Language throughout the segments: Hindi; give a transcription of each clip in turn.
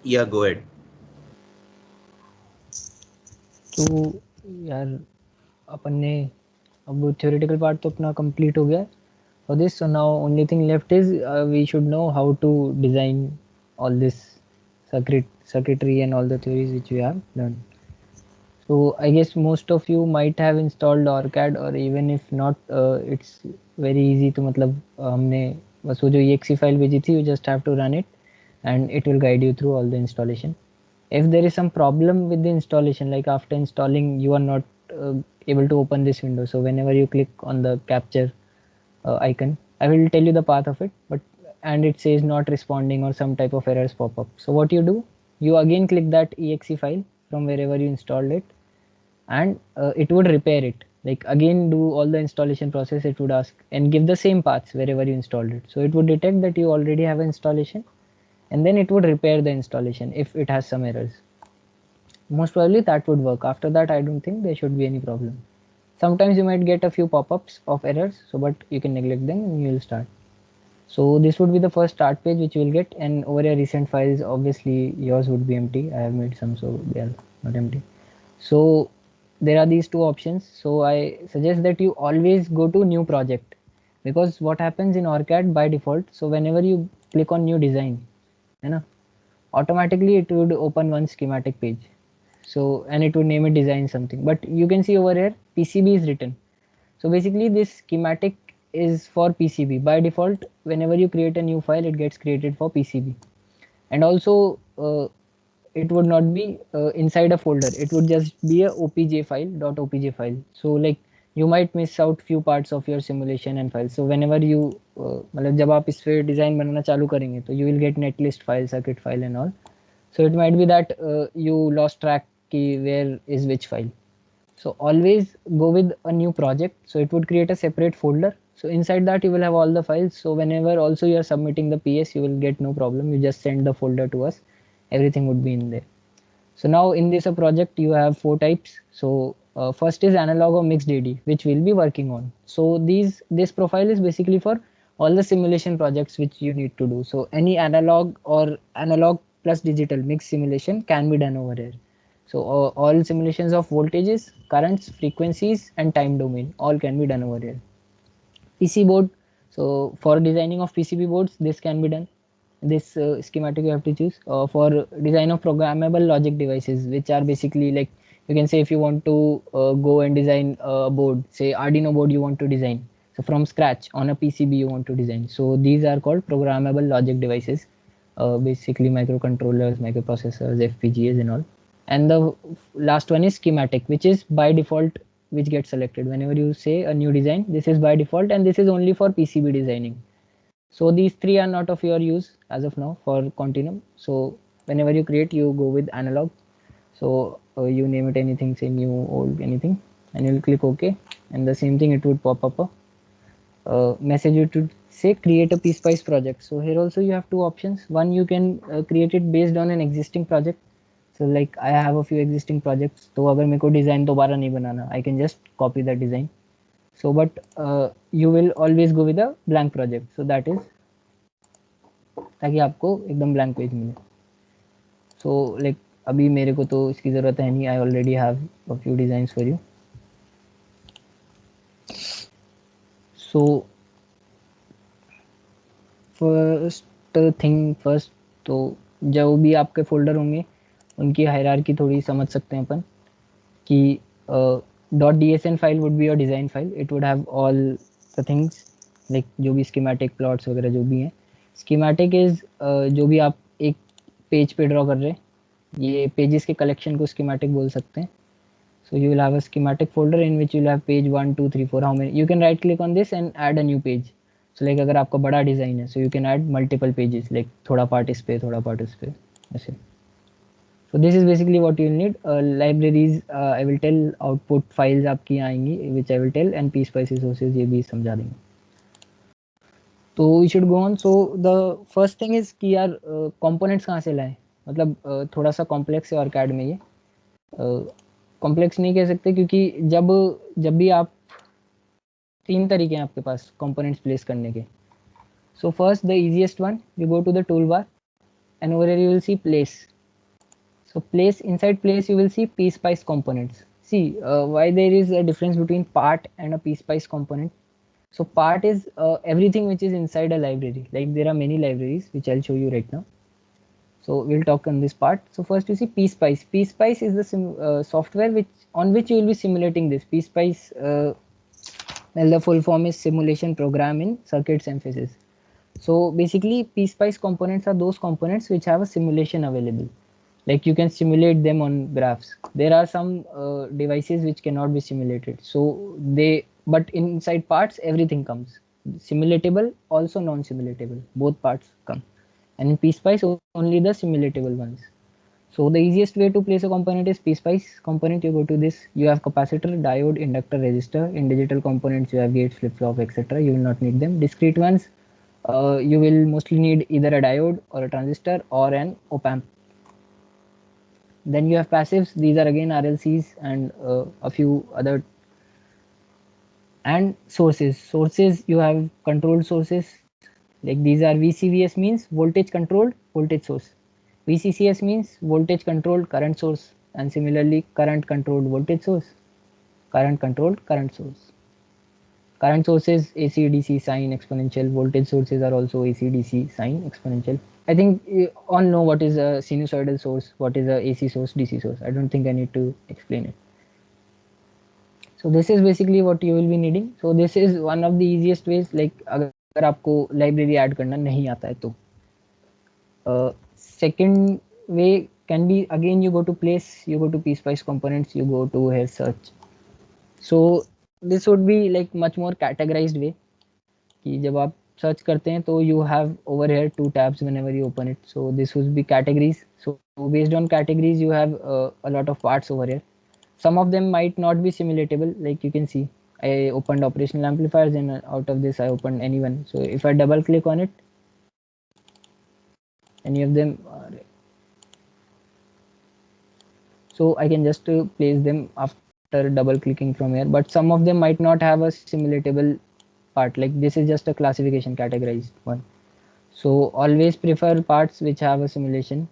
Yeah, go ahead. तो यार अपन ने अब theoretical part तो अपना complete हो गया for this. So now only thing left is we should know how to design all this circuitry and all the theories which we have learned. So I guess most of you might have installed OrCAD, or even if not, it's very easy to मतलब हमने बस वो जो exe file भेजी थी, you just have to run it and it will guide you through all the installation. If there is some problem with the installation, like after installing you are not able to open this window, so whenever you click on the capture icon, I will tell you the path of it, but and it says not responding or some type of errors pop up. So what you do, you again click that exe file from wherever you installed it, and it would repair it. Like again do all the installation process, it would ask and give the same paths wherever you installed it. So it would detect that you already have an installation, and then it would repair the installation if it has some errors. Most probably that would work. After that, I don't think there should be any problem. Sometimes you might get a few pop-ups of errors, so but you can neglect them and you will start. So this would be the first start page which you will get, and over your recent files, obviously yours would be empty. I have made some, so they are not empty. So there are these two options. So I suggest that you always go to new project, because what happens in OrCAD by default, so whenever you click on new design, you know, automatically it would open one schematic page. So and it would name it design something, but you can see over here PCB is written. So basically this schematic is for PCB by default. Whenever you create a new file, it gets created for PCB. And also it would not be inside a folder, it would just be a opj file .opj file. So like you might miss out few parts of your simulation and files. So whenever you मतलब जब आप इस पे डिजाइन बनाना चालू करेंगे तो you will get netlist file, circuit file and all. So it might be that you lost track ki where is which file. So always go with a new project. So it would create a separate folder. So inside that you will have all the files. So whenever also you are submitting the PS, you will get no problem. You just send the folder to us. Everything would be in there. So now in this project you have four types. So first is analog or mixed AD, which we'll be working on. So this profile is basically for all the simulation projects which you need to do. So any analog or analog plus digital mixed simulation can be done over here. So all simulations of voltages, currents, frequencies, and time domain all can be done over here. PC board. So for designing of PCB boards, this can be done. This schematic you have to choose for design of programmable logic devices, which are basically like you can say if you want to go and design a board, say Arduino board you want to design. So from scratch on a PCB you want to design. So these are called programmable logic devices, basically microcontrollers, microprocessors, FPGAs and all. And the last one is schematic, which is by default, which gets selected whenever you say a new design. This is by default, and this is only for PCB designing. So these three are not of your use as of now for Continuum. So whenever you create, you go with analog. So you name it anything, say new, old, anything, and you'll click OK. And the same thing, it would pop up a message you to say create a PSpice project. So here also you have two options. One, you can create it based on an existing project. So like I have a few existing projects, तो अगर मेरे को डिज़ाइन दोबारा नहीं बनाना, I can just copy that design. So but you will always go with a blank project. So that is ताकि आपको एकदम blank पेज मिले. So like अभी मेरे को तो इसकी ज़रूरत है नहीं, I already have a few designs for you. So first thing first, तो जो भी आपके फोल्डर होंगे उनकी हायरार्की थोड़ी समझ सकते हैं अपन कि .dsn file would be your design file. It would have all the things like जो भी स्कीमेटिक प्लॉट्स वगैरह जो भी हैं. स्कीमेटिक इज़ जो भी आप एक पेज पे ड्रॉ कर रहे हैं, ये पेजेस के कलेक्शन को स्कीमेटिक बोल सकते हैं. So you will have a schematic folder in which you will have page 1, 2, 3, 4. How many? You can right click on this and add a new page. So like अगर आपका बड़ा डिज़ाइन है, so you can add multiple pages, like थोड़ा पार्ट इस पे, थोड़ा पार्ट उस पे, ऐसे. So this is basically what you will need. Libraries, I will tell, output files आपकी आएंगी, which I will tell, and PSpice resources ये भी समझा देंगे. तो we should go on. So the first thing is कि यार components कहाँ से लाएं. मतलब थोड़ा सा complex है और CAD में ये. कॉम्प्लेक्स नहीं कह सकते क्योंकि जब भी आप तीन तरीके हैं आपके पास कंपोनेंट्स प्लेस करने के. So first the easiest one, you go to the tool bar and over here you will see place. So place, inside place you will see PSpice components. See why there is a difference between part and a PSpice component. So part is everything which is inside a library. Like there are many libraries which I'll show you right now. So we'll talk on this part. So first you see PSpice. PSpice is the software which on which you will be simulating this. PSpice, well, the full form is simulation program in circuit synthesis. So basically PSpice components are those components which have a simulation available. Like you can simulate them on graphs. There are some devices which cannot be simulated. So but inside parts everything comes. Simulatable, also non-simulatable. Both parts come. And in PSpice only the simulatable ones. So the easiest way to place a component is PSpice component. You go to this, you have capacitor, diode, inductor, resistor. In digital components you have gates, flip-flop, etc. You will not need them. Discrete ones, you will mostly need either a diode or a transistor or an op-amp. Then you have passives. These are again RLCs and a few other. And sources. Sources, you have controlled sources. Like these are VCVS, means voltage controlled voltage source. VCCS means voltage controlled current source, and similarly current controlled voltage source, current controlled current source. Current sources AC DC sine exponential, voltage sources are also AC DC sine exponential. I think you all know what is a sinusoidal source, what is a AC source, DC source. I don't think I need to explain it. So this is basically what you will be needing. So this is one of the easiest ways. Like अगर आपको library add करना नहीं आता है तो second way can be, again you go to place, you go to PSpice components, you go to here search. So this would be like much more categorized way कि जब आप search करते हैं तो you have over here 2 tabs whenever you open it. So this would be categories. So based on categories you have a lot of parts over here. Some of them might not be simulatable. Like you can see I opened operational amplifiers and out of this I opened any one. So if I double click on it, any of them are, so I can just place them after double clicking from here, but some of them might not have a simulatable part. Like this is just a classification categorized one. So always prefer parts which have a simulation.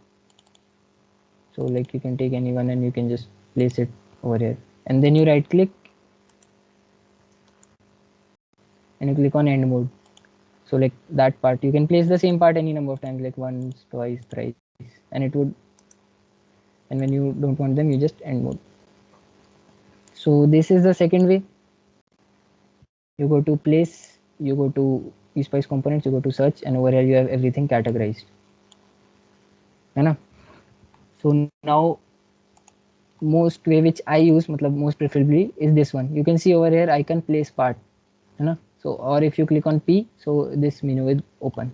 So like you can take anyone and you can just place it over here, and then you right click and you click on end mode. So like that part you can place the same part any number of times, like once, twice, thrice, and it would, and when you don't want them you just end mode. So this is the second way. You go to place, you go to PSpice components, you go to search, and over here you have everything categorized. है So now most way which I use, most preferably, is this one. You can see over here I can place part. So or if you click on P, so this menu will open.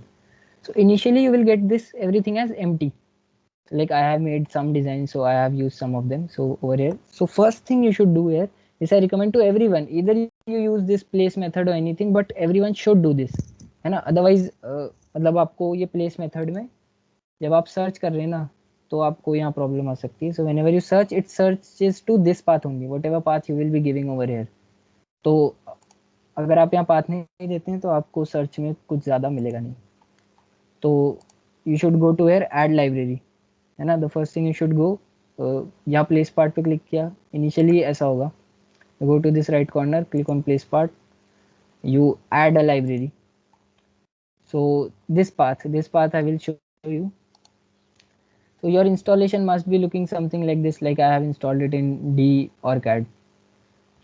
So initially you will get this everything as empty. Like I have made some designs, so I have used some of them. So over here, so first thing you should do here is I recommend to everyone, either you use this place method or anything, but everyone should do this, है ना. Otherwise मतलब आपको ये place method में जब आप सर्च कर रहे हैं ना तो आपको यहाँ प्रॉब्लम आ सकती है. सो whenever you search, it searches to this path only, whatever path you will be giving over here. तो अगर आप यहाँ पाथ नहीं देते हैं तो आपको सर्च में कुछ ज़्यादा मिलेगा नहीं. तो you should go to here add library, है ना. The first thing you should go, यहाँ प्लेस पार्ट पे क्लिक किया. इनिशियली ऐसा होगा, go to this right corner, click on place part, you add a library. So this path I will show you. So your installation must be looking something like this. Like I have installed it in DORCAD.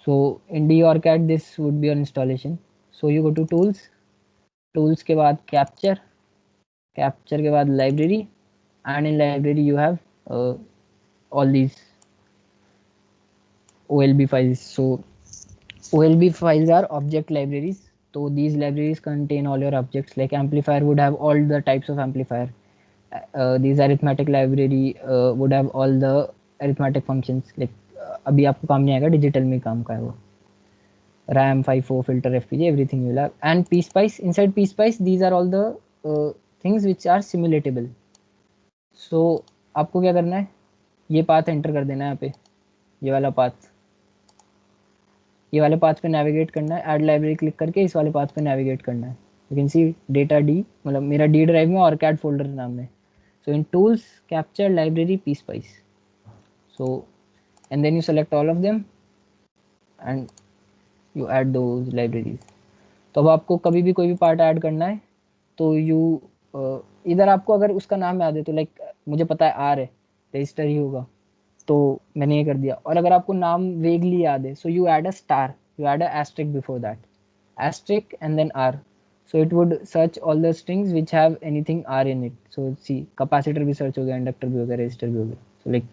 So in DORCAD this would be your installation. So you go to tools के बाद capture के बाद library, and in library you have all these OLB files. So OLB files are object libraries. So these libraries contain all your objects. Like amplifier would have all the types of amplifier. These arithmetic library would have all the arithmetic functions. Like अभी आपको काम नहीं आएगा, डिजिटल में काम का है वो. RAM, FIFO, filter, FPGA, everything you will have. And PSpice, inside PSpice, these are all the things which are simulatable. So आपको क्या करना है, ये पाथ एंटर कर देना है यहाँ पे, ये वाला पाथ, ये वाले पाथ पे नेविगेट करना है. ऐड लाइब्रेरी क्लिक करके इस वाले पाथ पे नेविगेट करना है. You can see data D, मतलब मेरा डी ड्राइव में ऑर्कैड फोल्डर नाम है. So in tools, capture, library, PSpice. So and then you select all of them and you add those libraries. तो अब आपको कभी भी कोई भी पार्ट ऐड करना है तो यू इधर आपको अगर उसका नाम याद है तो लाइक मुझे पता है आर है, रजिस्टर ही होगा, तो मैंने ये कर दिया. और अगर आपको नाम वेगली याद है, so you add a star, you add a asterisk before that, asterisk and then R. So it would search all the strings which have anything R in it. So see, capacitor भी search हो गया, inductor भी हो गया, resistor भी हो गया. So like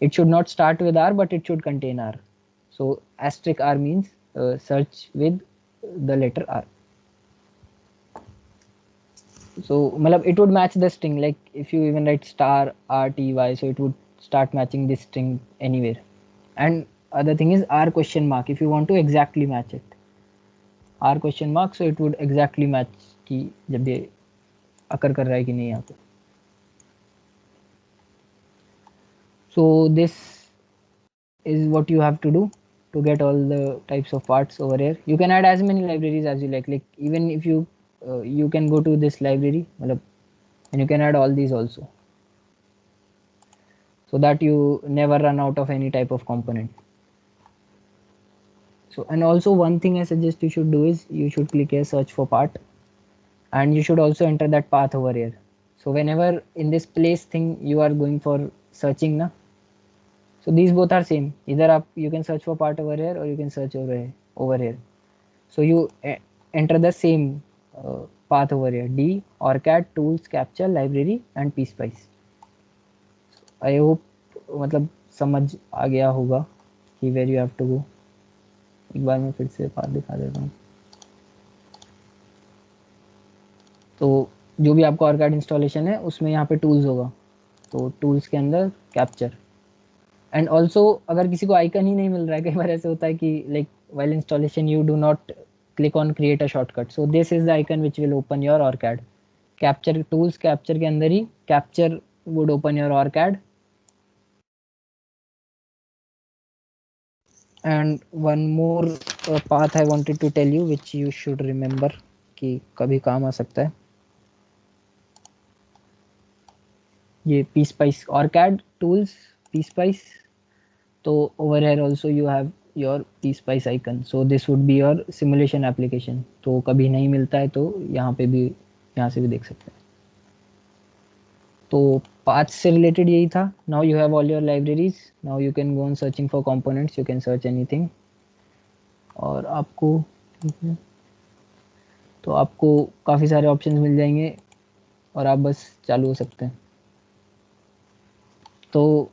it should not start with R, but it should contain R. So asterisk R means search with the letter R. So मतलब it would match the string. Like if you even write star R T Y, so it would start matching this string anywhere. And other thing is R question mark if you want to exactly match it. R question mark, so it would exactly match कि जब ये occur कर रहा है कि नहीं यहाँ पे. So this is what you have to do to get all the types of parts over here. You can add as many libraries as you like even if you you can go to this library and you can add all these also, so that you never run out of any type of component. So and also one thing I suggest you should do is you should click here search for part, and you should also enter that path over here. So whenever in this place thing you are going for searching na, so these both are same, either up you can search for part over here or you can search over here. So you enter the same path over here, D, ORCAD, tools, capture, library and pspice. I hope मतलब समझ आ गया होगा कि where you have to go. एक बार मैं फिर से पाथ दिखा देता हूँ. तो जो भी आपका ऑर्कैड इंस्टॉलेशन है उसमें यहाँ पे टूल्स होगा, तो टूल्स के अंदर कैप्चर. एंड ऑल्सो अगर किसी को आइकन ही नहीं मिल रहा है, कई बार ऐसे होता है कि like while installation you do not click on create a shortcut, so this is the icon which will open your ORCAD. Capture tools, capture के अंदर ही capture would open your ORCAD. And one more path I wanted to tell you which you should remember कि कभी काम आ सकता है, ये pspice ORCAD tools pspice. तो over here also you have your pspice icon, so this would be your simulation application. तो कभी नहीं मिलता है तो यहाँ पे भी, यहाँ से भी देख सकते हैं. तो पाथ से रिलेटेड यही था. Now you have all your libraries, now you can go on searching for components, you can search anything. और आपको तो आपको काफ़ी सारे ऑप्शंस मिल जाएंगे और आप बस चालू हो सकते हैं. तो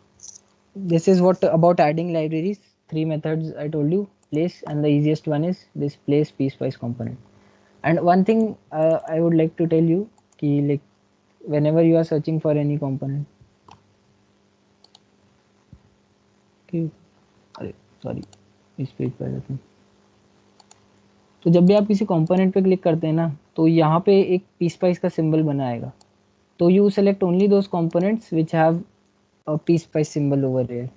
this is what about adding libraries. 3 methods I told you, place, and the easiest one is this place piecewise component. And one thing I would like to tell you कि like whenever you are searching for any component, अरे सॉरी इस पेज पर जाते हैं. तो जब भी आप किसी कंपोनेंट पे क्लिक करते हैं ना, तो यहाँ पे एक पीसपाइस का सिंबल बना आएगा. तो you select only those components which have a piece symbol over here.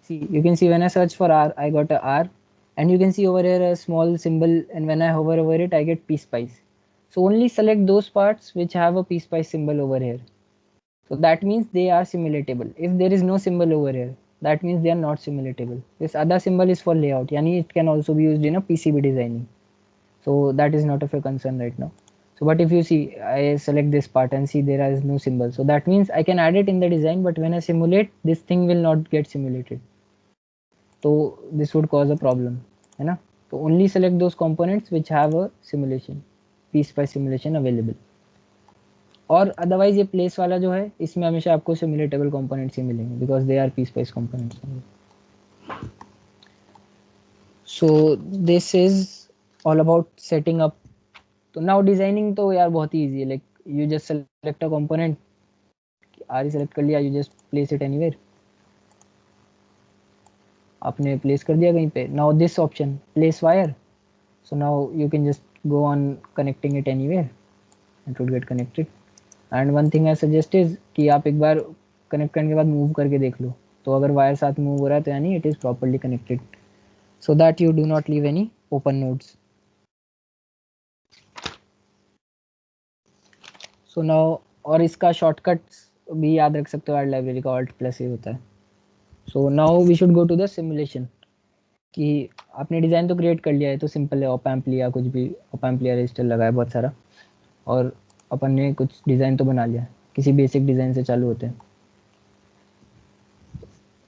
See, you can see when I search for R, I got a R, and you can see over here a small symbol, and when I hover over it, I get pspice. So only select those parts which have a pspice symbol over here. So that means they are simulatable. If there is no symbol over here, that means they are not simulatable. This other symbol is for layout, yani it can also be used in a PCB designing. So that is not of a concern right now. So but if you see, I select this part and see there is no symbol, so that means I can add it in the design, but when I simulate, this thing will not get simulated. So this would cause a problem, है ना. So only select those components which have a simulation, piece by simulation available. और अदरवाइज ये प्लेस वाला जो है, इसमें हमेशा आपको सिमुलेटेबल कंपोनेंट्स ही मिलेंगे because they are piece wise components. So this is all about setting up. तो नाउ डिजाइनिंग तो यार बहुत ही ईजी है. Like you just select a component, or ही सेलेक्ट कर लिया, you just place it anywhere, आपने प्लेस कर दिया कहीं पे. Now this option place wire, so now you can just go on connecting it anywhere, it will get connected. And one thing I suggest is कि आप एक बार कनेक्ट करने के बाद मूव करके देख लो, तो अगर वायर साथ मूव हो रहा है तो यानी it is properly connected, so that you do not leave any open nodes. So now और इसका शॉर्टकट्स भी याद रख सकते हो ऐड लाइब्रेरी का, Alt+A होता है। So now we should go to the simulation, कि आपने डिज़ाइन तो क्रिएट कर लिया है, तो सिंपल है, ऑप एम्प लिया, कुछ भी ऑप एम्प लिया, रजिस्टर लगाया बहुत सारा, और अपन ने कुछ डिज़ाइन तो बना लिया। किसी बेसिक डिज़ाइन से चालू होते हैं।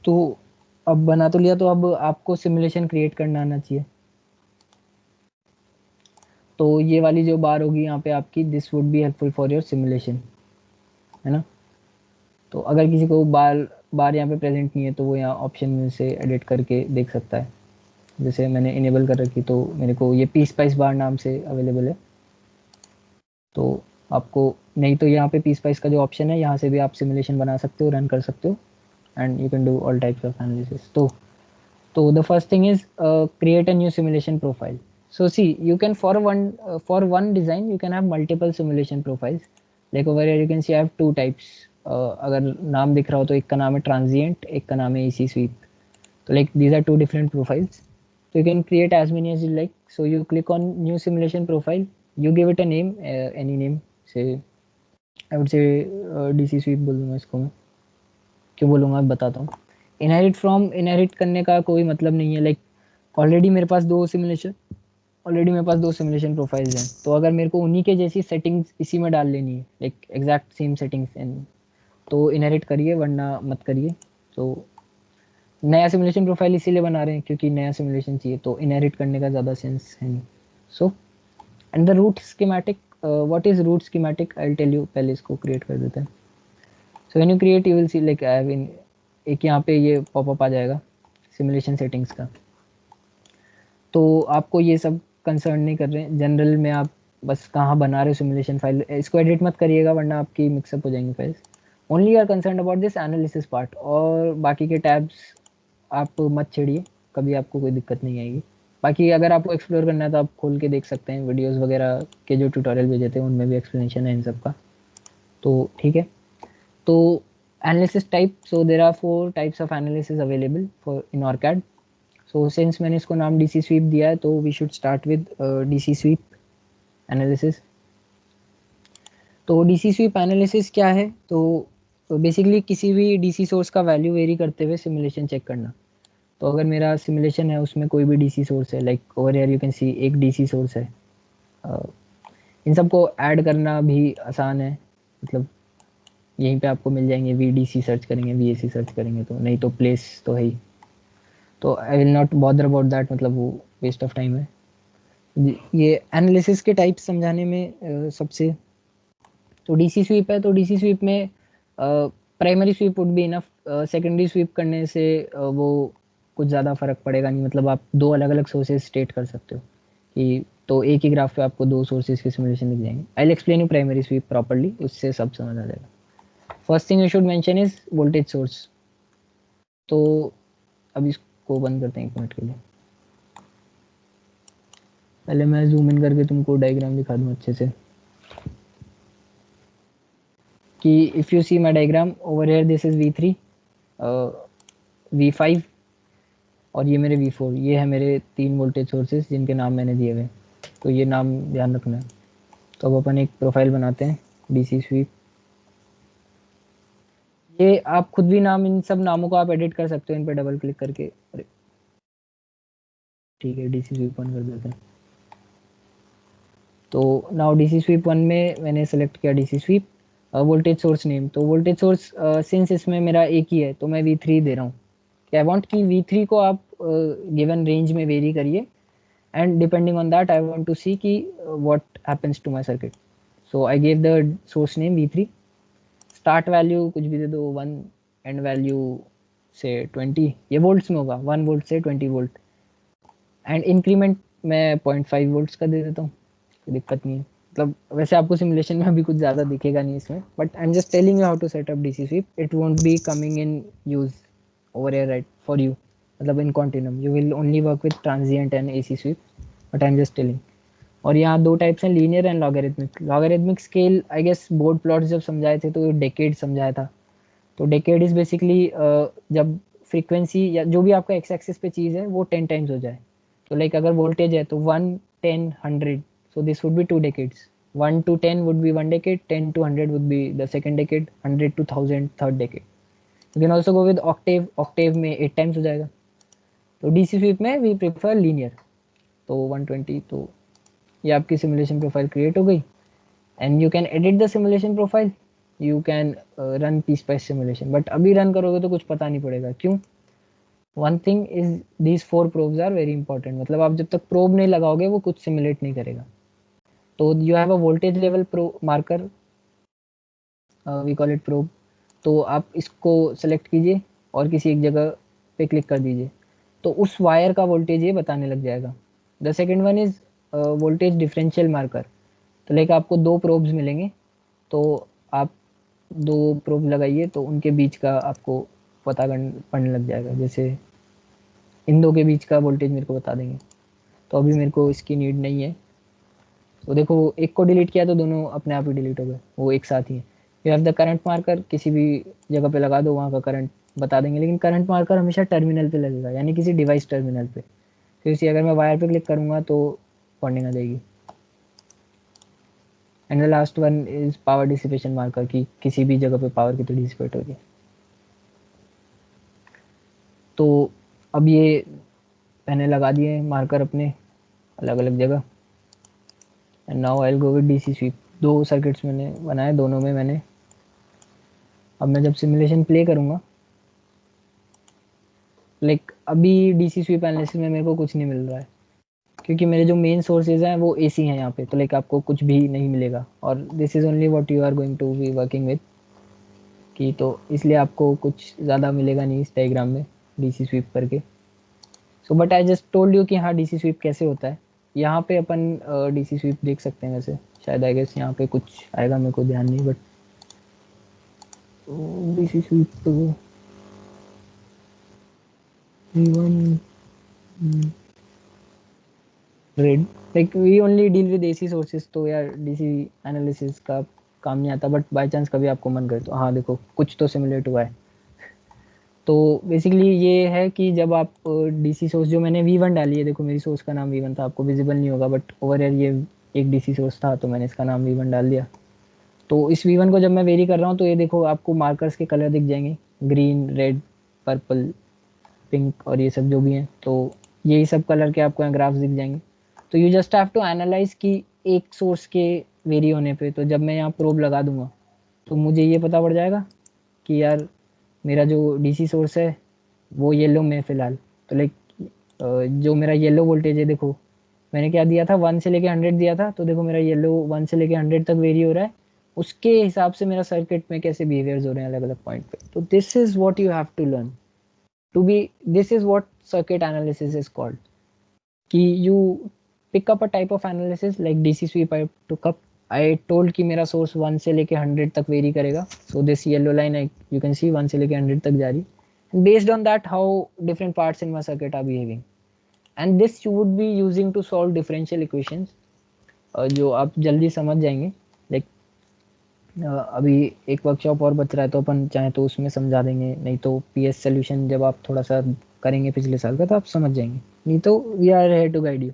तो अब बना तो लिया, तो अब आपको सिमुलेशन क्रिएट करना आना चाहिए। तो ये वाली जो बार होगी यहाँ पे आपकी, this would be helpful for your simulation, है ना। तो अगर किसी को बार यहाँ पे प्रेजेंट नहीं है, तो वो यहाँ ऑप्शन में से एडिट करके देख सकता है। जैसे मैंने इनेबल कर रखी, तो मेरे को ये पी स्पाइस बार नाम से अवेलेबल है। तो आपको नहीं तो यहाँ पे पी स्पाइस का जो ऑप्शन है, यहाँ से भी आप सिमुलेशन बना सकते हो, रन कर सकते हो, and you can do all types of analysis. तो the first thing is create a new simulation profile. So see, you can for one design you can have multiple simulation profiles. Like over here you can see I have two types. अगर नाम दिख रहा हो तो एक का नाम है transient, एक का नाम है AC sweep. So like these are two different profiles. So you can create as many as you like. So you click on new simulation profile. You give it a name, any name. Say I would say DC sweep बोल दूँगा इसको मैं. क्यों बोलूँगा बताता हूँ। इनहेरिट करने का कोई मतलब नहीं है। लाइक ऑलरेडी मेरे पास दो सिमुलेशन प्रोफाइल्स हैं, तो अगर मेरे को उन्हीं के जैसी सेटिंग्स इसी में डाल लेनी है, लाइक एग्जैक्ट सेम सेटिंग्स, तो इनहेरिट करिए, वरना मत करिए। तो नया सिमुलेशन प्रोफाइल इसीलिए बना रहे हैं क्योंकि नया सिमुलेशन चाहिए, तो इनहेरिट करने का ज़्यादा सेंस है नहीं। So and the root schematic, what is root schematic, I will tell you. पहले इसको क्रिएट कर देते हैं। So when you create you will see like I have in, एक यहाँ पे ये पॉपअप आ जाएगा सिमुलेशन सेटिंग्स का। तो आपको ये सब कंसर्न नहीं कर रहे हैं, जनरल में आप बस कहाँ बना रहे हो सिमुलेशन फाइल, इसको एडिट मत करिएगा वरना आपकी मिक्सअप हो जाएंगी files. Only our concern about this analysis part, और बाकी के टैब्स आप मत छेड़िए, कभी आपको कोई दिक्कत नहीं आएगी। बाकी अगर आपको एक्सप्लोर करना है तो आप खोल के देख सकते हैं, वीडियोस वगैरह के जो ट्यूटोरियल भेजे थे उनमें भी एक्सप्लेनेशन है इन सब का। तो ठीक है। तो analysis type, so there are 4 types of analysis available for in OrCAD. So since मैंने इसको नाम डीसी स्वीप दिया है, तो we should start with DC sweep analysis. तो डीसी स्वीप एनालिसिस क्या है, तो बेसिकली किसी भी डीसी सोर्स का वैल्यू वेरी करते हुए सिमुलेशन चेक करना। तो अगर मेरा सिमुलेशन है उसमें कोई भी डीसी सोर्स है, like over here you can सी एक डीसी सोर्स है, इन सबको ऐड करना भी आसान है, मतलब यहीं पे आपको मिल जाएंगे। वीडीसी सर्च करेंगे, वीएसी सर्च करेंगे, तो नहीं तो प्लेस तो है ही। तो I will not bother about that, मतलब वो वेस्ट ऑफ टाइम है। ये एनालिसिस के टाइप्स समझाने में सबसे, तो डीसी स्वीप है, तो डीसी स्वीप में primary sweep would be enough. Secondary sweep करने से वो कुछ ज़्यादा फर्क पड़ेगा नहीं, मतलब आप दो अलग अलग सोर्सेज स्टेट कर सकते हो कि, तो एक ही ग्राफ पे आपको दो सोर्सेज के सिमुलेशन दिख जाएंगे। I will explain you primary sweep properly, उससे सब समझ आ जाएगा। First thing you should mention is voltage source. तो अब इसको बंद करते हैं 1 मिनट के लिए। पहले मैं जूम इन करके तुमको डायग्राम दिखा दूं अच्छे से, कि if you see my diagram over here, this is V3, V5 और ये मेरे V4, ये है मेरे 3 वोल्टेज सोर्सेज जिनके नाम मैंने दिए हुए। तो ये नाम ध्यान रखना है। तो अब अपन एक प्रोफाइल बनाते हैं डीसी स्वीप। ये आप खुद भी नाम, इन सब नामों को आप एडिट कर सकते हो इन पर डबल क्लिक करके। अरे ठीक है, डीसी स्वीप 1 कर देते हैं। तो नाउ डीसी स्वीप 1 में मैंने सेलेक्ट किया DC sweep voltage source name. तो वोल्टेज सोर्स सिंस इसमें मेरा एक ही है, तो मैं V3 दे रहा हूँ। आई वांट कि V3 को आप गिवन रेंज में वेरी करिए, and depending on that I want to see कि what happens to my circuit. So I give the source name V3। Start value कुछ भी दे दो 1, एंड वैल्यू से 20, ये वोल्ट्स में होगा, 1 वोल्ट से 20 वोल्ट, एंड इंक्रीमेंट मैं 0.5 वोल्ट्स का दे देता हूँ, कोई दिक्कत नहीं है। मतलब वैसे आपको सिमुलेशन में अभी कुछ ज़्यादा दिखेगा नहीं इसमें, but I am just telling you how to set up DC sweep. It won't be coming in use over air right for you, मतलब in continuum you will only work with transient and AC sweep, but I am just telling. और यहाँ 2 टाइप्स हैं, linear and logarithmic. Logarithmic scale I guess Bode plots जब समझाए थे तो डेकेड समझाया था। तो डेकेड इज बेसिकली जब फ्रीक्वेंसी या जो भी आपका एक्स एक्सिस पे चीज़ है वो 10 टाइम्स हो जाए। तो लाइक अगर वोल्टेज है तो 1, 10, 100, so this would be 2 decades. 1 to 10 would be one decade, 10 to 100 would be the second decade, 100 to 1000 third decade. You can also go with octave, octave में 8 times हो जाएगा. तो DC स्वीप में we prefer linear. तो 120, तो ये आपकी सिमुलेशन प्रोफाइल क्रिएट हो गई. And you can edit the simulation profile, you can run piece by simulation. But अभी रन करोगे तो कुछ पता नहीं पड़ेगा. क्यों? One thing is these 4 probes are very important. मतलब आप जब तक प्रोब नहीं लगाओगे वो कुछ सिमुलेट नहीं करेगा. तो you have a voltage level pro marker, we call it probe. तो आप इसको सेलेक्ट कीजिए और किसी एक जगह पे क्लिक कर दीजिए, तो उस वायर का वोल्टेज ये बताने लग जाएगा. The second one is voltage differential marker. तो लाइक आपको 2 प्रोब्स मिलेंगे, तो आप 2 प्रोब लगाइए तो उनके बीच का आपको पता पड़ने लग जाएगा. जैसे इन 2 के बीच का वोल्टेज मेरे को बता देंगे. तो अभी मेरे को इसकी नीड नहीं है. तो देखो एक को डिलीट किया तो दोनों अपने आप ही डिलीट हो गए, वो एक साथ ही है. You have the current marker, किसी भी जगह पे लगा दो, वहाँ का करंट बता देंगे. लेकिन करंट मार्कर हमेशा टर्मिनल पे लगेगा, यानी किसी डिवाइस टर्मिनल पे. तो इसी अगर मैं वायर पे क्लिक करूँगा तो पॉइंटिंग आ जाएगी. And the last one is power dissipation marker, कि किसी भी जगह पे पावर कितनी डिसिपेट हो रही है. तो अब ये मैंने लगा दिए मार्कर अपने अलग अलग जगह. And now I will go with DC SVEEP. 2 circuits मैंने बनाए, दोनों में मैंने, अब मैं जब सिमुलेशन प्ले करूँगा, लाइक अभी डीसी स्वीप एनालिसिस में मेरे को कुछ नहीं मिल रहा है, क्योंकि मेरे जो मेन सोर्सेज हैं वो एसी हैं यहाँ पे. तो लाइक आपको कुछ भी नहीं मिलेगा, और this is only what you are going to be working with, कि तो इसलिए आपको कुछ ज़्यादा मिलेगा नहीं इस डायग्राम में डीसी स्वीप करके. So but I just told you कि हाँ डीसी स्वीप कैसे होता है. यहाँ पे अपन डीसी स्वीप देख सकते हैं. वैसे शायद आई गेस यहाँ पे कुछ आएगा, मेरे को ध्यान नहीं. But DC sweep V1 read, like we only deal with AC sources. तो यार डीसी एनालिसिस का काम नहीं आता. बट बाय चांस कभी आपको मन करे तो हाँ देखो कुछ तो सिमुलेट हुआ है. तो बेसिकली ये है कि जब आप डीसी सोर्स, जो मैंने V1 डाली है, देखो मेरी सोर्स का नाम V1 था, आपको विजिबल नहीं होगा बट ओवर एयर ये एक डीसी सोर्स था, तो मैंने इसका नाम V1 डाल दिया. तो इस V1 को जब मैं वेरी कर रहा हूँ तो ये देखो आपको मार्कर्स के कलर दिख जाएंगे, ग्रीन, रेड, पर्पल, पिंक और ये सब जो भी हैं. तो यही सब कलर के आपको ग्राफ्स दिख जाएंगे. तो you just have to analyse कि एक सोर्स के वेरी होने पे, तो जब मैं यहाँ प्रोब लगा दूंगा तो मुझे ये पता पड़ जाएगा कि यार मेरा जो डीसी सोर्स है वो येलो में फ़िलहाल. तो लाइक जो मेरा येलो वोल्टेज है, देखो मैंने क्या दिया था, 1 से लेके 100 दिया था. तो देखो मेरा येलो 1 से लेके 100 तक वेरी हो रहा है. उसके हिसाब से मेरा सर्किट में कैसे बिहेवियर्स हो रहे हैं अलग अलग पॉइंट पे. तो this is what you have to learn to be, this is what circuit analysis is called. कि you pick up a type of analysis like DC sweep I took up. I told कि मेरा source 1 से लेके 100 तक vary करेगा. So this yellow line you can see 1 से लेके 100 तक जा रही. And based on that how different parts in my circuit are behaving. And this you would be using to solve differential equations, जो आप जल्दी समझ जाएंगे. Like अभी एक वर्कशॉप और बच रहा है, तो अपन चाहे तो उसमें समझा देंगे. नहीं तो पीएस सोल्यूशन जब आप थोड़ा सा करेंगे पिछले साल का तो आप समझ जाएंगे. नहीं तो we are here to guide you.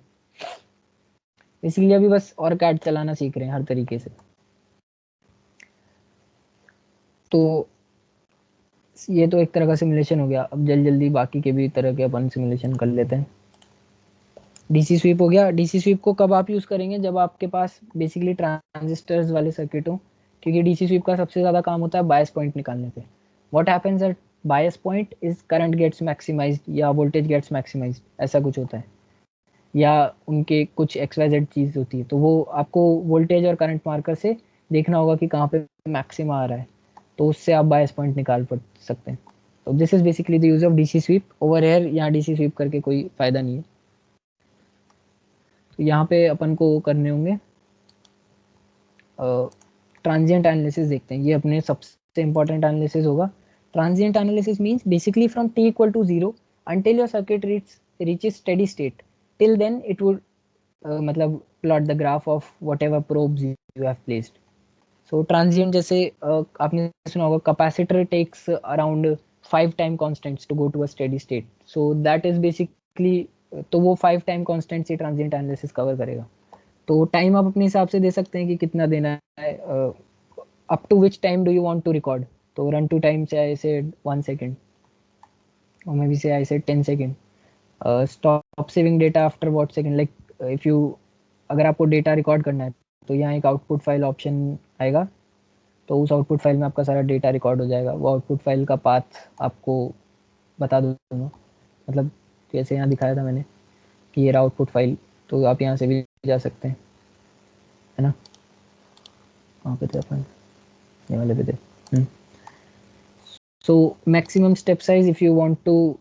इसीलिए अभी बस और कार्ड चलाना सीख रहे हैं हर तरीके से. तो ये तो एक तरह का सिमुलेशन हो गया. अब जल्दी बाकी के भी तरह के अपन सिमुलेशन कर लेते हैं. डीसी स्वीप हो गया. डीसी स्वीप को कब आप यूज़ करेंगे, जब आपके पास बेसिकली ट्रांजिस्टर्स वाले सर्किट हो, क्योंकि डीसी स्वीप का सबसे ज़्यादा काम होता है बायस पॉइंट निकालने पे. What happens at bias point is current gets maximised या वोल्टेज गेट्स मैक्सिमाइज्ड, ऐसा कुछ होता है. या उनके कुछ XYZ चीज़ होती है, तो वो आपको वोल्टेज और करंट मार्कर से देखना होगा कि कहाँ पे मैक्सिमा आ रहा है, तो उससे आप बायस पॉइंट निकाल सकते हैं. तो this is basically the use of DC sweep. Over here यहाँ डीसी स्वीप करके कोई फ़ायदा नहीं है. तो यहाँ पे अपन को करने होंगे ट्रांजिएंट एनालिसिस. देखते हैं, ये अपने सबसे इंपॉर्टेंट एनालिसिस होगा. Transient analysis means basically from t equal to 0 until your circuit reaches steady state. Till then it would मतलब plot the graph of whatever probes you have placed. So transient जैसे आपने सुना होगा capacitor takes around 5 time constants to go to a steady state. So that is basically, तो वो 5 time constant से transient analysis cover करेगा. तो टाइम आप अपने हिसाब से दे सकते हैं कि कितना देना है, up to which time do you want to record. तो रन टू टाइम से आई सेड 1 सेकंड, और maybe say I said 10 second. Stop saving data after what second, like if you, अगर आपको डेटा रिकॉर्ड करना है तो यहाँ एक आउटपुट फाइल ऑप्शन आएगा, तो उस आउटपुट फाइल में आपका सारा डेटा रिकॉर्ड हो जाएगा। वो आउटपुट फाइल का पाथ आपको बता दूंगा, मतलब जैसे यहाँ दिखाया था मैंने कि ये रहा आउटपुट फाइल, तो आप यहाँ से भी जा सकते हैं, है ना। वहाँ पे थे अपन, ये वाले पे थे। So maximum step size if you want to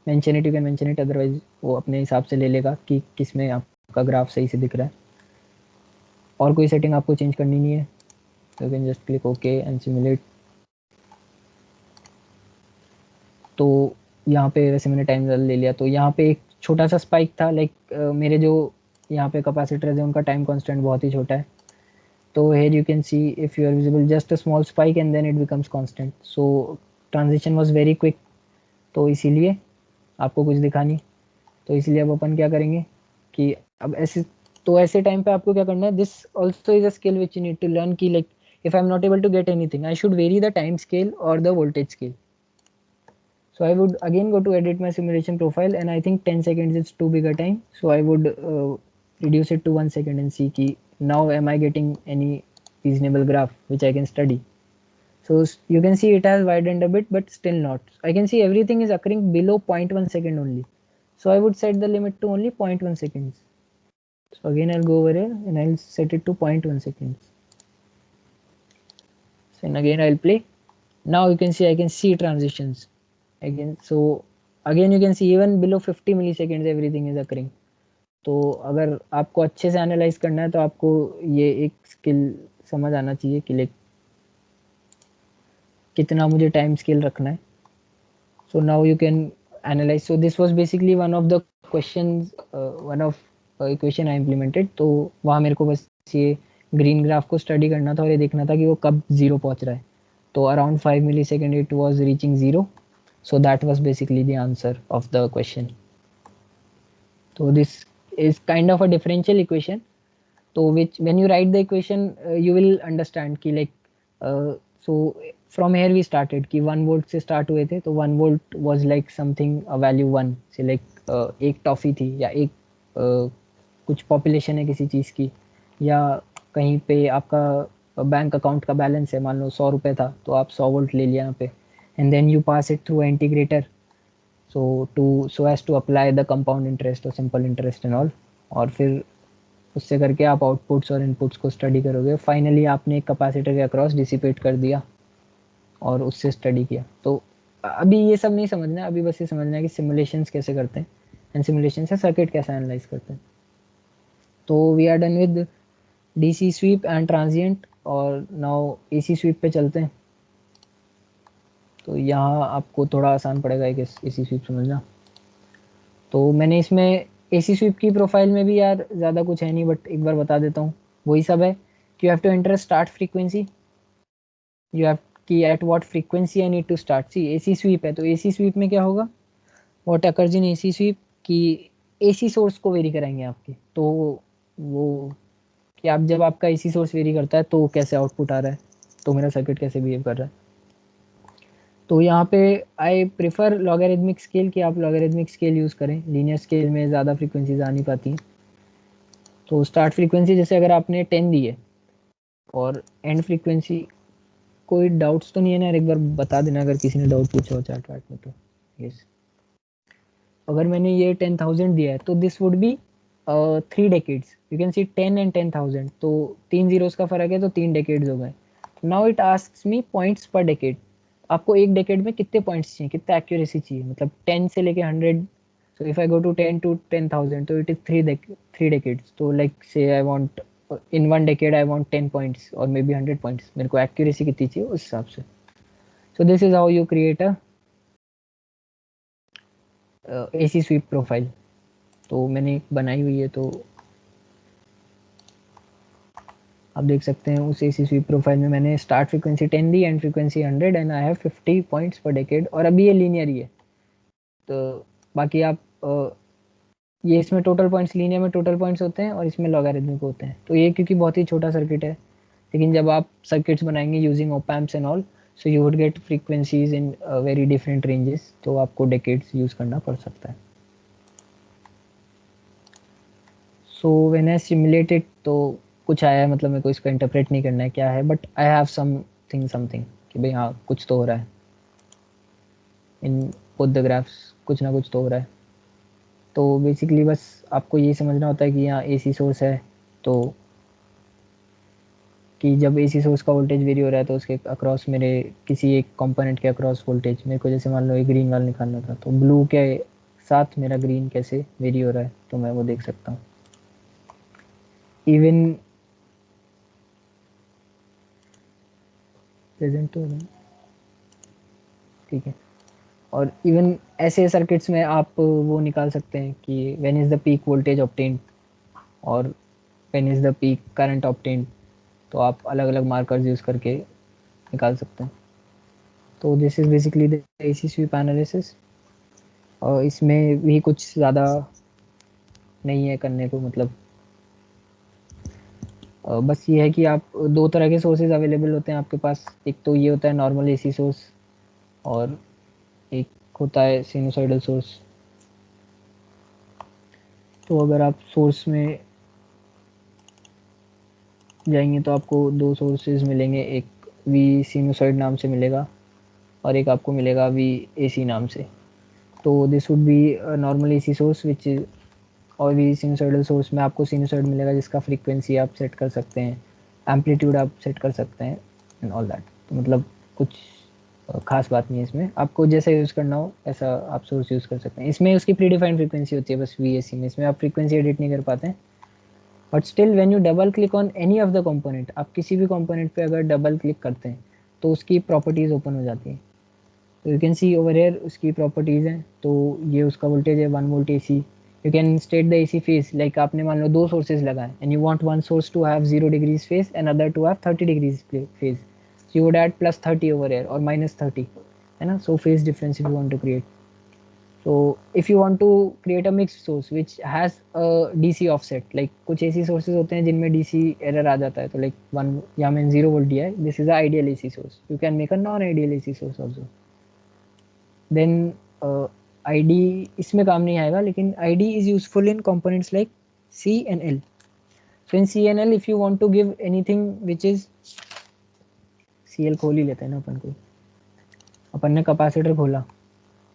mention it, you can mention it, otherwise वो अपने हिसाब से ले लेगा कि किस में आपका ग्राफ सही से दिख रहा है। और कोई सेटिंग आपको चेंज करनी नहीं है, you can just click okay and simulate. तो यहाँ पे वैसे मैंने टाइम ले लिया, तो यहाँ पे एक छोटा सा स्पाइक था, लाइक मेरे जो यहाँ पे कैपेसिटर्स है उनका टाइम कांस्टेंट बहुत ही छोटा है। तो here you can see if you are visible just a small spike and then it becomes constant, so transition was very quick, तो इसीलिए आपको कुछ दिखा नहीं। तो इसलिए अब अपन क्या करेंगे कि अब ऐसे, तो ऐसे टाइम पे आपको क्या करना है, this also is a skill which you need to learn कि like if I am not able to get anything I should vary the time scale और the voltage scale. So I would again go to edit my simulation profile, and I think 10 seconds is too big a time, so I would reduce it to 1 second and see ki now am I getting any reasonable graph which I can study. So you can see it has widened a bit, but still not. I can see everything is occurring below 0.1 second only, so I would set the limit to only 0.1 seconds. So again I'll go over here and I'll set it to 0.1 seconds. So and again I'll play. Now you can see I can see transitions again. So again you can see even below 50 milliseconds everything is occurring. तो अगर आपको अच्छे से एनालाइज करना है तो आपको ये एक स्किल समझ आना चाहिए कि लाइक कितना मुझे टाइम स्केल रखना है। So now you can analyse. So this was basically one of the questions, one of equation I implemented. तो वहाँ मेरे को बस ये ग्रीन ग्राफ को स्टडी करना था और ये देखना था कि वो कब जीरो पहुँच रहा है। तो around 5 millisecond it was reaching zero, so that was basically the answer of the question. So this is kind of a differential equation, so which when you write the equation you will understand ki like so from here we started कि 1 volt से start हुए थे, तो 1 volt was like something a value 1 से like एक टॉफ़ी थी या एक कुछ पॉपुलेशन है किसी चीज़ की, या कहीं पे आपका बैंक अकाउंट का बैलेंस है, मान लो 100 रुपये था तो आप 100 वोल्ट ले लिया यहाँ पे, and then you pass it through integrator so as to apply the compound interest और simple interest and all, और फिर उससे करके आप आउटपुट्स और इनपुट्स को स्टडी करोगे। फाइनली आपने एक कैपेसिटर के अक्रॉस डिसिपेट कर दिया और उससे स्टडी किया। तो अभी ये सब नहीं समझना है, अभी बस ये समझना है कि सिमुलेशंस कैसे करते हैं एंड सिमुलेशन से सर्किट कैसे एनालाइज करते हैं। तो we are done with DC sweep and transient, और नाउ एसी स्वीप पे चलते हैं। तो यहाँ आपको थोड़ा आसान पड़ेगा एक एसी स्वीप समझना। तो मैंने इसमें एसी स्वीप की प्रोफाइल में भी यार ज़्यादा कुछ है नहीं, बट एक बार बता देता हूँ। वही सब है कि you have to enter start frequency, you have कि at what frequency I need to start. See AC sweep है, तो एसी स्वीप में क्या होगा, what occurs in AC sweep कि एसी सोर्स को वेरी कराएंगे आपके। तो वो कि आप जब आपका एसी सोर्स वेरी करता है तो कैसे आउटपुट आ रहा है, तो मेरा सर्किट कैसे बिहेव कर रहा है। तो यहाँ पे आई प्रेफर लॉगरिथमिक स्केल कि आप लॉगरिथमिक स्केल यूज़ करें, लीनियर स्केल में ज़्यादा फ्रीक्वेंसीज आ नहीं पाती। तो स्टार्ट फ्रीक्वेंसी जैसे अगर आपने 10 दी है और एंड फ्रीक्वेंसी, कोई डाउट्स तो नहीं है ना, एक बार बता देना अगर किसी ने डाउट पूछा हो चैट वैट में। तो यस, अगर मैंने ये 10,000 दिया है तो this would be 3 decades. You can C 10 and 10,000, तो 3 जीरोस का फर्क है, तो 3 डेकेड्स हो गए। Now it asks me points पर डेकेड। आपको एक डेकेड में कितने पॉइंट्स चाहिए, कितना एक्यूरेसी चाहिए, मतलब 10 से लेके 100। So if I go to 10 to 10,000 तो इट इज 3 डेकेड्स। तो like say I want in 1 decade I want 10 points और मे बी 100 पॉइंट्स, मेरे को एक्यूरेसी कितनी चाहिए उस हिसाब से। So this is how you create a AC sweep profile. तो मैंने बनाई हुई है, तो आप देख सकते हैं उस एसी स्वीप प्रोफाइल में मैंने start frequency 10 the, and frequency 100, and I have 50 points पर डेकेड। और अभी ये लीनियर ही है, तो बाकी आप ये इसमें टोटल पॉइंट्स, लीनियर में टोटल पॉइंट्स होते हैं और इसमें लॉगरिथमिक होते हैं। तो ये क्योंकि बहुत ही छोटा सर्किट है, लेकिन जब आप सर्किट्स बनाएंगे using op amps and all, so you would get frequencies in very different ranges, तो आपको डेकेड्स यूज करना पड़ सकता है। सो व्हेन आई सिमुलेटेड, तो कुछ आया है, मतलब मेरे को इसको इंटरप्रेट नहीं करना है क्या है, बट आई हैव समथिंग कि भाई हाँ कुछ तो हो रहा है इन बोथ द ग्राफ्स, कुछ ना कुछ तो हो रहा है। तो बेसिकली बस आपको ये समझना होता है कि यहाँ एसी सोर्स है, तो कि जब एसी सोर्स का वोल्टेज वेरी हो रहा है तो उसके अक्रॉस मेरे किसी एक कंपोनेंट के अक्रॉस वोल्टेज मेरे को, जैसे मान लो एक ग्रीन वाला निकालना था, तो ब्लू के साथ मेरा ग्रीन कैसे वेरी हो रहा है तो मैं वो देख सकता हूँ। इवन प्रेजेंट तो नहीं, ठीक है। और इवन ऐसे सर्किट्स में आप वो निकाल सकते हैं कि when is the peak voltage obtained और when is the peak current obtained, तो आप अलग अलग मार्कर्स यूज़ करके निकाल सकते हैं। तो this is basically the AC sweep analysis. और इसमें भी कुछ ज़्यादा नहीं है करने को, मतलब बस ये है कि आप दो तरह के सोर्सेज अवेलेबल होते हैं आपके पास। एक तो ये होता है नॉर्मल एसी सोर्स, और एक होता है सिनुसॉइडल सोर्स। तो अगर आप सोर्स में जाएंगे तो आपको दो सोर्सेज मिलेंगे, एक वी सिनुसॉइड नाम से मिलेगा और एक आपको मिलेगा वी एसी नाम से। तो this would be normal AC source which is, और वी सिनुसॉइडल सोर्स में आपको सिनुसॉइड मिलेगा जिसका फ्रीक्वेंसी आप सेट कर सकते हैं, एम्पलीट्यूड आप सेट कर सकते हैं एंड ऑल दैट। तो मतलब कुछ खास बात नहीं है इसमें, आपको जैसा यूज़ करना हो ऐसा आप सोर्स यूज़ कर सकते हैं। इसमें उसकी प्री डिफाइंड फ्रीक्वेंसी होती है बस वी एसी में, इसमें आप फ्रीक्वेंसी एडिट नहीं कर पाते हैं। But still when U double click on any of the component, आप किसी भी कंपोनेंट पे अगर डबल क्लिक करते हैं तो उसकी प्रॉपर्टीज़ ओपन हो जाती हैं। तो you can see over here उसकी प्रॉपर्टीज़ हैं। तो ये उसका वोल्टेज है 1 volt AC. You can state the AC phase, like आपने मान लो दो सोर्सेज लगाए and you want one source to have 0 degrees phase and other to have 30 degrees phase, so you would add +30 over here और -30, है ना। So phase difference if you want to create. So if you want to create a mixed source which has a DC offset, like कुछ ऐसी sources होते हैं जिनमें DC error आ जाता है, तो like 1 या मैंने 0 वोल्ट दिया है, this is a ideal AC source. You can make a non-ideal AC source also. Then ID इसमें काम नहीं आएगा, लेकिन ID is useful in components like C and L. So in C and L, if you want to give anything which is CL खोल ही लेते हैं ना अपन को, अपन ने कैपेसिटर खोला,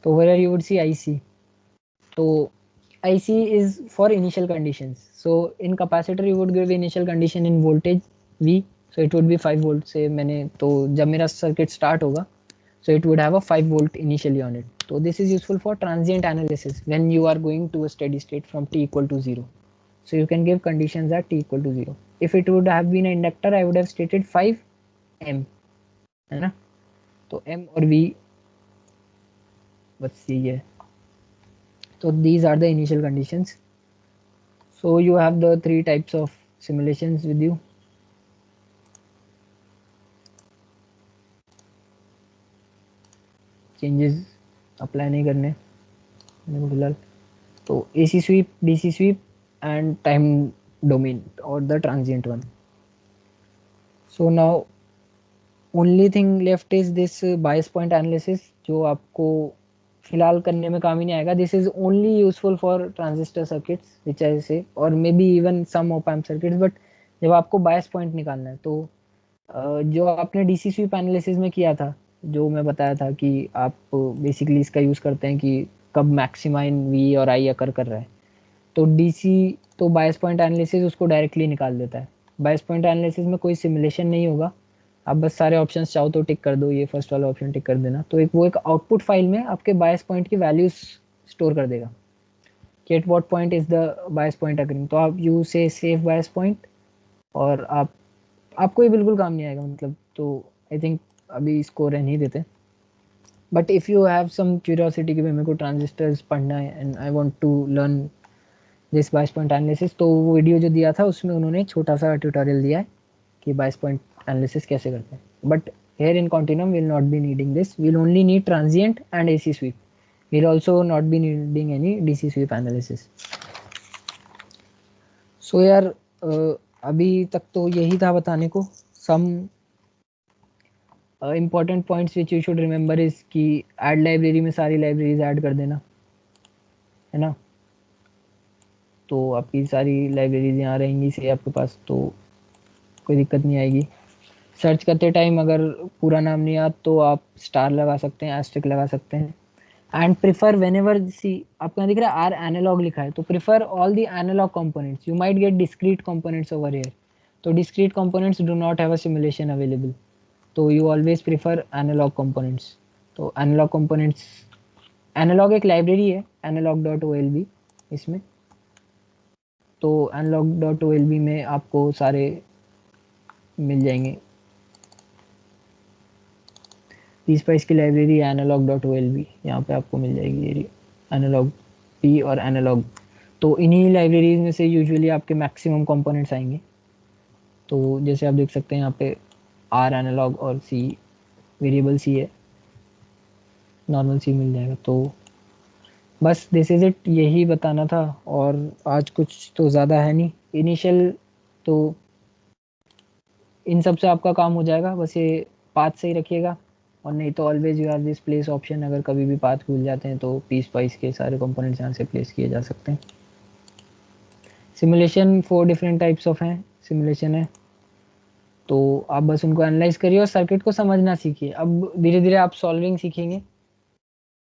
तो where you would see IC. तो IC is for initial conditions. So in capacitor you would give initial condition in voltage V, so it would be 5 volt से मैंने, तो जब मेरा circuit start होगा, so it would have a 5 volt initially on it. So this is useful for transient analysis when you are going to a steady state from t equal to 0. So you can give conditions at t equal to 0. If it would have been an inductor, I would have stated 5 m, है ना। तो m और v बस यही है। So these are the initial conditions. So you have the 3 types of simulations with you. Changes apply नहीं करने मेरे को फिलहाल। तो AC sweep, DC sweep and time domain और the transient one. So now only thing left is this bias point analysis, जो आपको फिलहाल करने में काम ही नहीं आएगा। This is only useful for transistor circuits which I say, और maybe even some op amp circuits. But जब आपको बायस पॉइंट निकालना है, तो जो आपने डीसी स्वीप एनालिसिस में किया था, जो मैं बताया था कि आप बेसिकली इसका यूज़ करते हैं कि कब मैक्सिमा इन वी और आई अकर कर रहा है, तो डीसी तो बायस पॉइंट एनालिसिस उसको डायरेक्टली निकाल देता है। बायस पॉइंट एनालिसिस में कोई सिमुलेशन नहीं होगा, आप बस सारे ऑप्शंस चाहो तो टिक कर दो, ये फर्स्ट वाला ऑप्शन टिक कर देना, तो एक वो एक आउटपुट फाइल में आपके बायस पॉइंट की वैल्यूज स्टोर कर देगा कि at what point is the bias point occurring. तो आप यू से सेव बायस पॉइंट, और आपको ये बिल्कुल काम नहीं आएगा, मतलब। तो आई थिंक अभी इसको रहने ही देते। But if you have some curiosity कि मेरे को ट्रांजिस्टर्स पढ़ना है and I want to learn this bias point analysis, तो वो वीडियो जो दिया था उसमें उन्होंने छोटा सा ट्यूटोरियल दिया है कि बायस पॉइंट एनालिसिस कैसे करते हैं। But here in continuum we'll not be needing this, we'll only need transient and AC sweep, we'll also not be needing any DC sweep analysis. So यार अभी तक तो यही था बताने को। Some important points which you should remember is कि ऐड लाइब्रेरी में सारी लाइब्रेरीज ऐड कर देना, है ना। तो आपकी सारी लाइब्रेरीज यहाँ रहेंगी से आपके पास, तो कोई दिक्कत नहीं आएगी। सर्च करते टाइम अगर पूरा नाम नहीं याद तो आप स्टार लगा सकते हैं, एस्ट्रिक लगा सकते हैं। And prefer when ever see, आपको यहाँ दिख रहा है आर एनालॉग लिखा है, तो prefer all the analog components, you might get discrete components over here. तो discrete components do not have a simulation available, तो you always prefer analog components. तो एनालॉग कंपोनेंट्स, एनालॉग एक लाइब्रेरी है analog dot O L B इसमें। तो analog dot O L B में आपको सारे मिल जाएंगे। पीस्पाइस की library analog dot O L B, यहाँ पे आपको मिल जाएगी ये एनालॉग पी और एनालॉग। तो इन्हीं लाइब्रेरीज में से यूजुअली आपके मैक्सिमम कंपोनेंट्स आएंगे। तो जैसे आप देख सकते हैं यहाँ पे आर एनालॉग और सी, वेरिएबल सी है, नॉर्मल सी मिल जाएगा। तो बस दिस इज इट, यही बताना था। और आज कुछ तो ज़्यादा है नहीं इनिशियल, तो इन सब से आपका काम हो जाएगा। बस ये पाथ सही रखिएगा, और नहीं तो always you have this place option, अगर कभी भी पाथ भूल जाते हैं तो पीस वाइज के सारे कंपोनेंट्स यहाँ से प्लेस किए जा सकते हैं। सिमुलेशन 4 डिफरेंट टाइप्स ऑफ हैं, सिमुलेशन है, तो आप बस उनको एनालाइज करिए और सर्किट को समझना सीखिए। अब धीरे धीरे आप सॉल्विंग सीखेंगे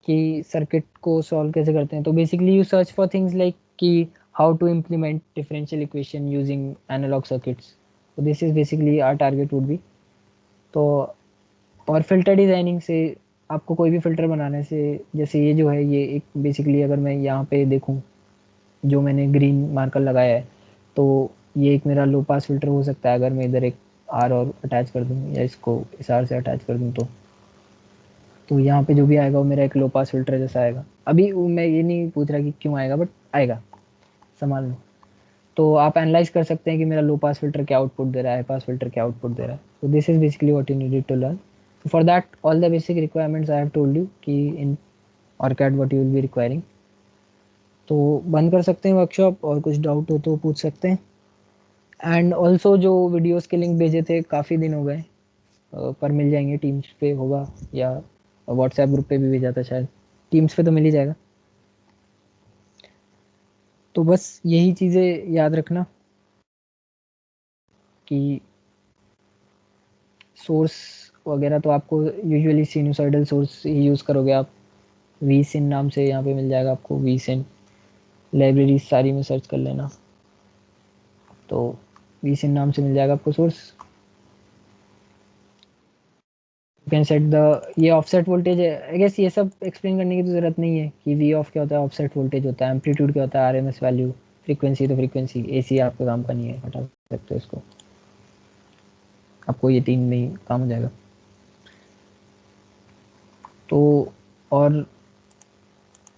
कि सर्किट को सॉल्व कैसे करते हैं। तो basically you search for things like कि how to implement differential equation using analog circuits. तो this is basically our target would be. तो और फिल्टर डिज़ाइनिंग से, आपको कोई भी फ़िल्टर बनाने से, जैसे ये जो है ये एक बेसिकली, अगर मैं यहाँ पे देखूँ जो मैंने ग्रीन मार्कर लगाया है, तो ये एक मेरा लो पास फ़िल्टर हो सकता है अगर मैं इधर एक आर और अटैच कर दूँ, या इसको इस आर से अटैच कर दूँ, तो यहाँ पे जो भी आएगा वो मेरा एक लो पास फ़िल्टर जैसा आएगा। अभी मैं ये नहीं पूछ रहा कि क्यों आएगा, बट आएगा, संभाल लो। तो आप एनालाइज कर सकते हैं कि मेरा लो पास फ़िल्टर क्या आउटपुट दे रहा है, हाई पास फ़िल्टर क्या आउटपुट दे रहा है। तो this is basically what you needed to learn. For that all the basic requirements I have told you कि in OrCAD what you will be requiring. तो बंद कर सकते हैं वर्कशॉप, और कुछ डाउट हो तो पूछ सकते हैं। एंड ऑल्सो जो वीडियोज़ के लिंक भेजे थे काफ़ी दिन हो गए, पर मिल जाएंगे, टीम्स पे होगा या व्हाट्सएप ग्रुप पे भी भेजा था शायद, टीम्स पे तो मिल ही जाएगा। तो बस यही चीज़ें याद रखना कि सोर्स वगैरह तो आपको यूजुअली सिनुसाइडल सोर्स ही यूज़ करोगे आप। वी सिन नाम से यहाँ पे मिल जाएगा आपको, वी सिन लाइब्रेरी सारी में सर्च कर लेना, तो वी सिन नाम से मिल जाएगा आपको source. You can set the, ये ऑफसेट वोल्टेज है, आई गेस ये सब एक्सप्लेन करने की तो ज़रूरत नहीं है कि वी ऑफ क्या होता है, ऑफसेट वोल्टेज होता है, एम्पलीट्यूड क्या होता है, आरएमएस वैल्यू, फ्रीक्वेंसी तो फ्रीक्वेंसी, एसी आपका काम का नहीं है, हटा सकते हो इसको, आपको ये 3 में ही काम हो जाएगा। तो और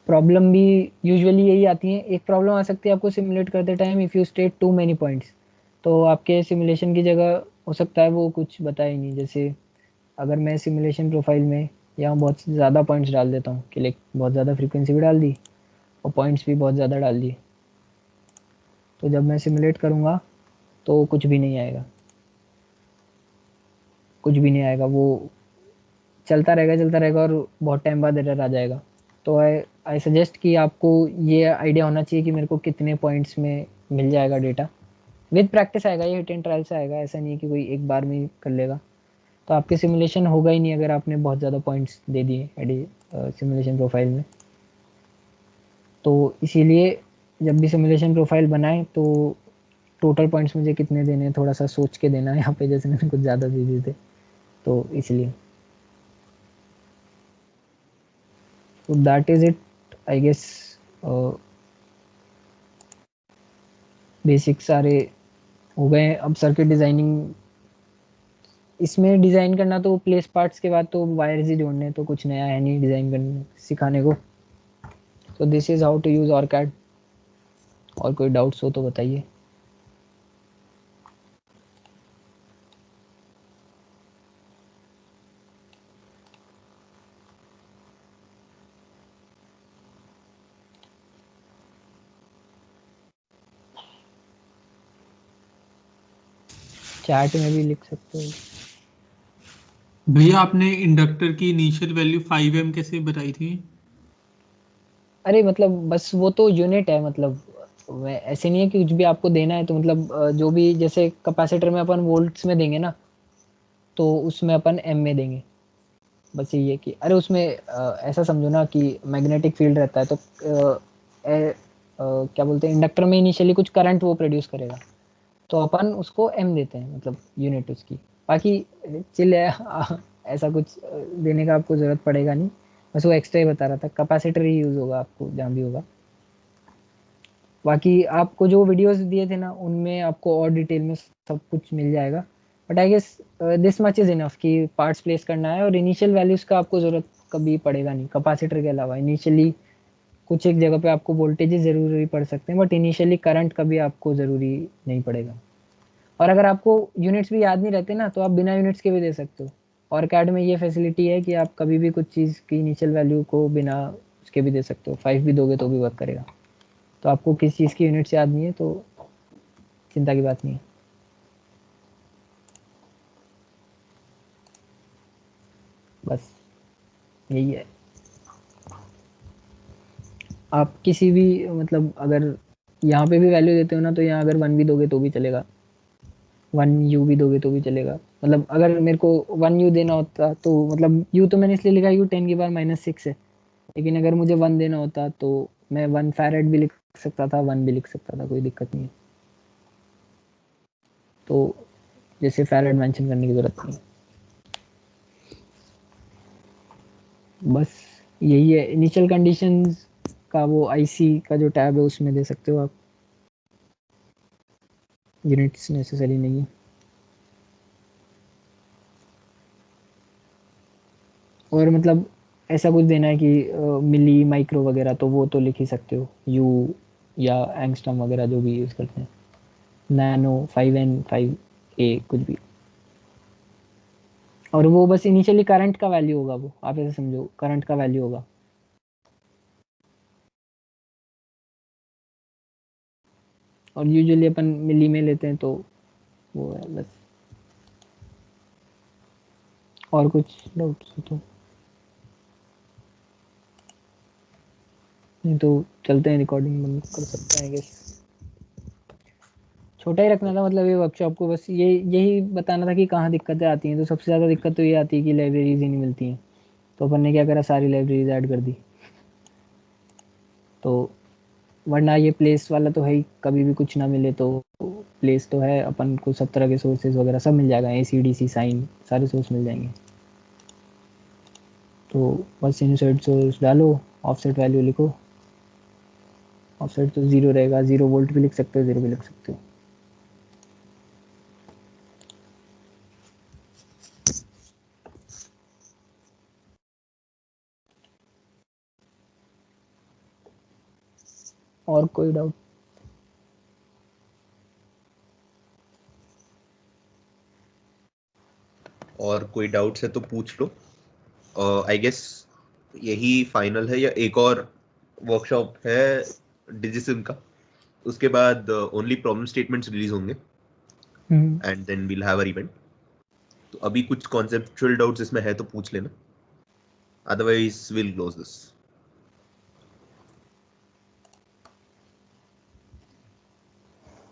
प्रॉब्लम भी यूजुअली यही आती है। एक प्रॉब्लम आ सकती है आपको सिमुलेट करते time, if you state too many points, तो आपके सिमुलेशन की जगह हो सकता है वो कुछ बताए ही नहीं। जैसे अगर मैं सिमुलेशन प्रोफाइल में यहाँ बहुत ज़्यादा पॉइंट्स डाल देता हूँ कि लाइक बहुत ज़्यादा फ्रीक्वेंसी भी डाल दी और पॉइंट्स भी बहुत ज़्यादा डाल दिए, तो जब मैं सिमुलेट करूँगा तो कुछ भी नहीं आएगा, कुछ भी नहीं आएगा, वो चलता रहेगा और बहुत टाइम बाद एरर आ जाएगा। तो आई आई सजेस्ट कि आपको ये आइडिया होना चाहिए कि मेरे को कितने पॉइंट्स में मिल जाएगा डेटा। विद प्रैक्टिस आएगा, ये हिट एंड ट्रायल से आएगा, ऐसा नहीं है कि कोई एक बार में कर लेगा। तो आपके सिमुलेशन होगा ही नहीं अगर आपने बहुत ज़्यादा पॉइंट्स दे दिए एडी सिमुलेशन प्रोफाइल में। तो इसीलिए जब भी सिमुलेशन प्रोफाइल बनाएं तो टोटल पॉइंट्स मुझे कितने देने हैं थोड़ा सा सोच के देना है, यहाँ पे जैसे मैंने कुछ ज़्यादा दे दिए थे, तो इसलिए। तो that is it I guess. Basic सारे हो गए हैं। अब सर्किट डिज़ाइनिंग, इसमें डिज़ाइन करना तो प्लेस पार्ट्स के बाद तो वायर्स ही जोड़ने, तो कुछ नया है नहीं डिज़ाइन करने सिखाने को। तो this is how to use OrCAD. और कोई डाउट्स हो तो बताइए। चैट में भी लिख सकते हो। भैया आपने इंडक्टर की इनिशियल वैल्यू 5 एम कैसे बताई थी? अरे मतलब बस वो तो यूनिट है, मतलब ऐसे नहीं है कि कुछ भी आपको देना है तो मतलब जो भी जैसे कैपेसिटर में अपन वोल्ट्स में देंगे ना, तो उसमें अपन एम में देंगे। बस यही है कि अरे उसमें ऐसा समझो ना कि मैग्नेटिक फील्ड रहता है, तो क्या बोलते हैं, इंडक्टर में इनिशियली कुछ करंट वो प्रोड्यूस करेगा, तो अपन उसको एम देते हैं, मतलब यूनिट उसकी। बाकी चिल है ऐसा कुछ देने का आपको ज़रूरत पड़ेगा नहीं, बस वो एक्स्ट्रा ही बता रहा था, कैपेसिटर ही यूज़ होगा आपको जहाँ भी होगा। बाकी आपको जो वीडियोस दिए थे ना, उनमें आपको और डिटेल में सब कुछ मिल जाएगा। But I guess this much is enough कि पार्ट्स प्लेस करना है, और इनिशियल वैल्यूज़ का आपको ज़रूरत कभी पड़ेगा नहीं कैपेसिटर के अलावा। इनिशियली कुछ एक जगह पे आपको वोल्टेजेस ज़रूरी पड़ सकते हैं, बट इनिशियली करंट कभी आपको ज़रूरी नहीं पड़ेगा। और अगर आपको यूनिट्स भी याद नहीं रहते ना, तो आप बिना यूनिट्स के भी दे सकते हो। और कैड में ये फैसिलिटी है कि आप कभी भी कुछ चीज़ की इनिशियल वैल्यू को बिना उसके भी दे सकते हो, 5 भी दोगे तो भी वर्क करेगा। तो आपको किस चीज़ की यूनिट्स याद नहीं है तो चिंता की बात नहीं है। बस यही है। आप किसी भी मतलब अगर यहाँ पे भी वैल्यू देते हो ना, तो यहाँ अगर 1 भी दोगे तो भी चलेगा, 1 यू भी दोगे तो भी चलेगा। मतलब अगर मेरे को 1 यू देना होता तो मतलब यू तो मैंने इसलिए लिखा यू 10 की पावर -6 है, लेकिन अगर मुझे 1 देना होता तो मैं 1 फैरेड भी लिख सकता था, 1 भी लिख सकता था, कोई दिक्कत नहीं है। तो जैसे फैरेड मेंशन करने की ज़रूरत नहीं है। बस यही है। इनिशियल कंडीशंस का वो आईसी का जो टैब है उसमें दे सकते हो आप, यूनिट्स नेसेसरी नहीं है। और मतलब ऐसा कुछ देना है कि मिली माइक्रो वगैरह, तो वो तो लिख ही सकते हो, यू या एंगस्ट्रॉम वगैरह जो भी यूज़ करते हैं, नैनो 5N 5A कुछ भी। और वो बस इनिशियली करंट का वैल्यू होगा, वो आप ऐसे समझो करंट का वैल्यू होगा। और यूजुअली अपन मिली में लेते हैं, तो वो है बस। और कुछ डाउट्स हो तो? नहीं तो चलते हैं, रिकॉर्डिंग बंद कर सकते हैं गेस। छोटा ही रखना था मतलब ये वर्कशॉप को, बस ये यही बताना था कि कहाँ दिक्कतें आती हैं। तो सबसे ज़्यादा दिक्कत तो ये आती है कि लाइब्रेरीज ही नहीं मिलती हैं, तो अपन ने क्या करा, सारी लाइब्रेरीज ऐड कर दी। तो वरना ये प्लेस वाला तो है ही, कभी भी कुछ ना मिले तो प्लेस तो है, अपन को सब तरह के सोर्सेज वगैरह सब मिल जाएगा, ACDC साइन सारे सोर्स मिल जाएंगे। तो बस इनसाइड सोर्स डालो, ऑफसेट वैल्यू लिखो, ऑफसेट तो 0 रहेगा, 0 वोल्ट भी लिख सकते हो, 0 भी लिख सकते हो। और कोई डाउट? और कोई डाउट्स है तो पूछ लो। आई गेस यही फाइनल है, या एक और वर्कशॉप है डिजिसिम का, उसके बाद ओनली प्रॉब्लम स्टेटमेंट्स रिलीज होंगे and then we'll have a event. तो अभी कुछ कॉन्सेप्चुअल डाउट्स इसमें है तो पूछ लेना, अदरवाइज विल क्लोज दिस।